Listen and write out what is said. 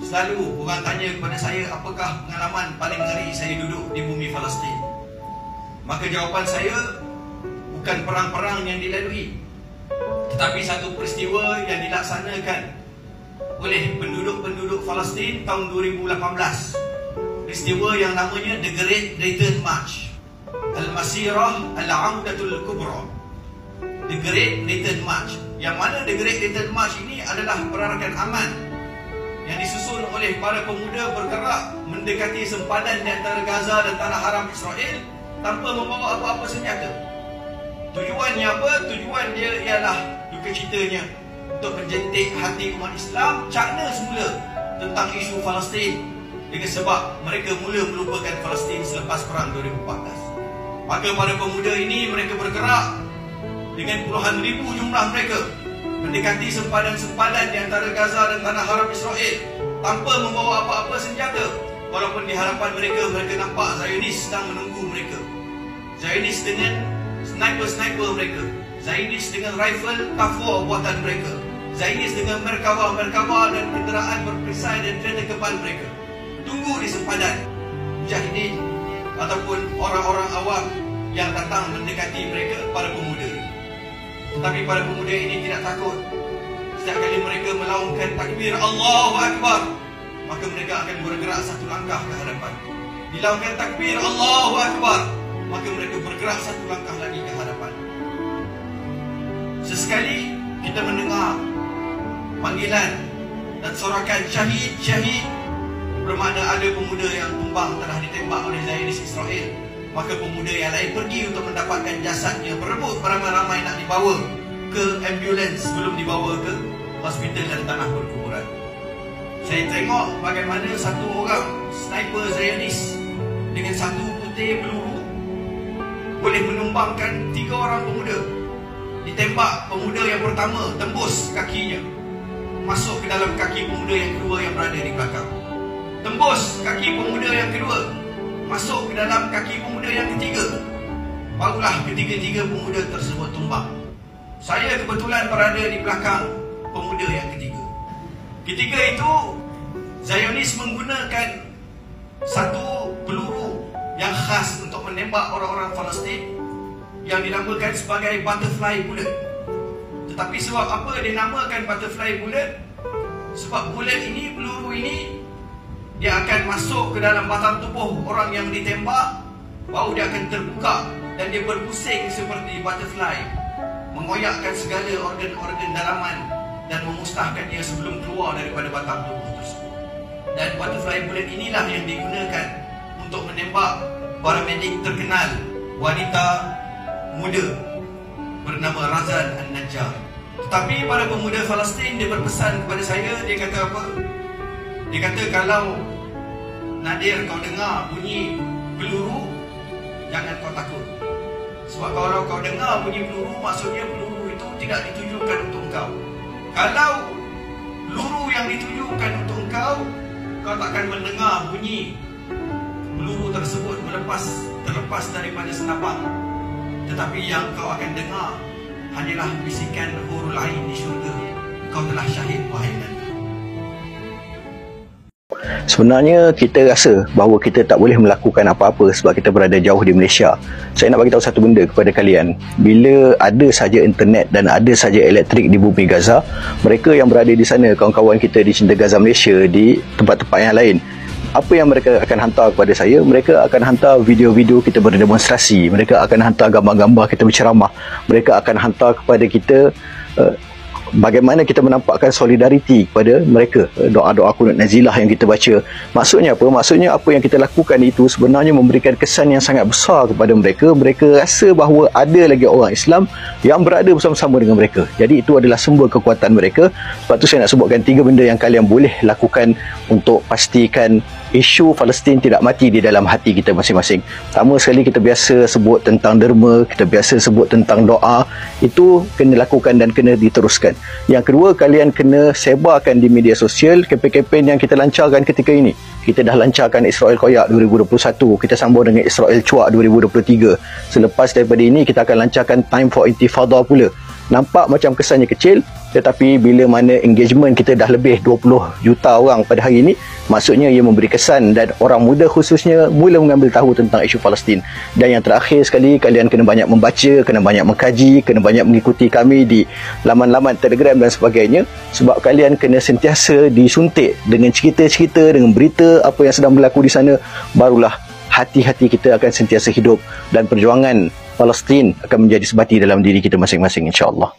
Selalu orang tanya kepada saya, apakah pengalaman paling ngeri saya duduk di bumi Palestin? Maka jawapan saya, bukan perang-perang yang dilalui, tetapi satu peristiwa yang dilaksanakan oleh penduduk-penduduk Palestin tahun 2018. Peristiwa yang namanya The Great Return March, Al-Masirah Al-Audatul Kubra, The Great Return March. Yang mana The Great Return March ini adalah perarakan aman yang disusun oleh para pemuda bergerak mendekati sempadan di antara Gaza dan tanah haram Israel tanpa membawa apa-apa senjata. Tujuannya apa? Tujuan dia ialah duka citanya untuk menjentik hati umat Islam, cakna semula tentang isu Palestin, dengan sebab mereka mula melupakan Palestin selepas perang 2014. Maka para pemuda ini mereka bergerak dengan puluhan ribu jumlah mereka mendekati sempadan-sempadan di antara Gaza dan tanah haram Israel tanpa membawa apa-apa senjata. Walaupun di hadapan mereka, mereka nampak Zionis sedang menunggu mereka. Zionis dengan sniper-sniper mereka, Zionis dengan rifle Tavor buatan mereka, Zionis dengan Merkava dan kenderaan berperisai dan kereta kebal mereka. Tunggu di sempadan mujahidin ataupun orang-orang awam yang datang mendekati mereka, para pemuda ini. Tetapi para pemuda ini tidak takut. Setiap kali mereka melaungkan takbir Allahu Akbar, maka mereka akan bergerak satu langkah ke hadapan. Dilaungkan takbir Allahu Akbar, maka mereka bergerak satu langkah lagi ke hadapan. Sesekali kita mendengar panggilan dan sorakan syahid, syahid, bermakna ada pemuda yang tumbang telah ditembak oleh Zionis Israel. Maka pemuda yang lain pergi untuk mendapatkan jasadnya, berebut beramai-ramai nak dibawa ke ambulans sebelum dibawa ke hospital dan tanah perkuburan. Saya tengok bagaimana satu orang sniper Zionis dengan satu butir peluru boleh menumbangkan 3 orang pemuda. Ditembak pemuda yang pertama, tembus kakinya, masuk ke dalam kaki pemuda yang kedua yang berada di belakang. Tembus kaki pemuda yang kedua, masuk ke dalam kaki pemuda yang ketiga. Barulah ketiga-tiga pemuda tersebut tumbang. Saya kebetulan berada di belakang pemuda yang ketiga. Ketika itu Zionis menggunakan satu peluru yang khas untuk menembak orang-orang Palestin yang dinamakan sebagai butterfly bullet. Tetapi sebab apa dinamakan butterfly bullet? Sebab bullet ini, peluru ini, dia akan masuk ke dalam batang tubuh orang yang ditembak, baru dia akan terbuka dan dia berpusing seperti butterfly, mengoyakkan segala organ-organ dalaman dan memusnahkannya sebelum keluar daripada batang tubuh tersebut. Dan butterfly bullet inilah yang digunakan untuk menembak paramedik terkenal, wanita muda bernama Razan An-Najjar. Tetapi para pemuda Palestin, dia berpesan kepada saya, dia kata apa? Dia kata, kalau Nadir kau dengar bunyi peluru, jangan kau takut. Sebab kalau kau dengar bunyi peluru, maksudnya peluru itu tidak ditujukan untuk kau. Kalau peluru yang ditujukan untuk kau, kau takkan mendengar bunyi peluru tersebut terlepas daripada senapang. Tetapi yang kau akan dengar hanyalah bisikan hurul ain di syurga. Kau telah syahid, wahai Nabi. Sebenarnya kita rasa bahawa kita tak boleh melakukan apa-apa sebab kita berada jauh di Malaysia. Saya nak bagi tahu satu benda kepada kalian. Bila ada saja internet dan ada saja elektrik di bumi Gaza, mereka yang berada di sana, kawan-kawan kita di Cinta Gaza Malaysia, di tempat-tempat yang lain, apa yang mereka akan hantar kepada saya? Mereka akan hantar video-video kita berdemonstrasi, mereka akan hantar gambar-gambar kita berceramah, mereka akan hantar kepada kita bagaimana kita menampakkan solidariti kepada mereka, doa-doa kunut nazilah yang kita baca. Maksudnya apa? Maksudnya apa yang kita lakukan itu sebenarnya memberikan kesan yang sangat besar kepada mereka. Mereka rasa bahawa ada lagi orang Islam yang berada bersama-sama dengan mereka. Jadi itu adalah sumber kekuatan mereka. Sebab tu saya nak sebutkan 3 benda yang kalian boleh lakukan untuk pastikan isu Palestin tidak mati di dalam hati kita masing-masing. Pertama sekali, kita biasa sebut tentang derma, kita biasa sebut tentang doa. Itu kena lakukan dan kena diteruskan. Yang kedua, kalian kena sebarkan di media sosial kempen-kempen yang kita lancarkan ketika ini. Kita dah lancarkan Israel Koyak 2021, kita sambung dengan Israel Cuak 2023. Selepas daripada ini, kita akan lancarkan Time for Intifada pula. Nampak macam kesannya kecil, Tetapi bila mana engagement kita dah lebih 20 juta orang pada hari ini, maksudnya ia memberi kesan dan orang muda khususnya mula mengambil tahu tentang isu Palestin. Dan yang terakhir sekali, kalian kena banyak membaca, kena banyak mengkaji, kena banyak mengikuti kami di laman-laman Telegram dan sebagainya, sebab kalian kena sentiasa disuntik dengan cerita-cerita, dengan berita apa yang sedang berlaku di sana. Barulah hati-hati kita akan sentiasa hidup dan perjuangan Palestin akan menjadi sebati dalam diri kita masing-masing, insya-Allah.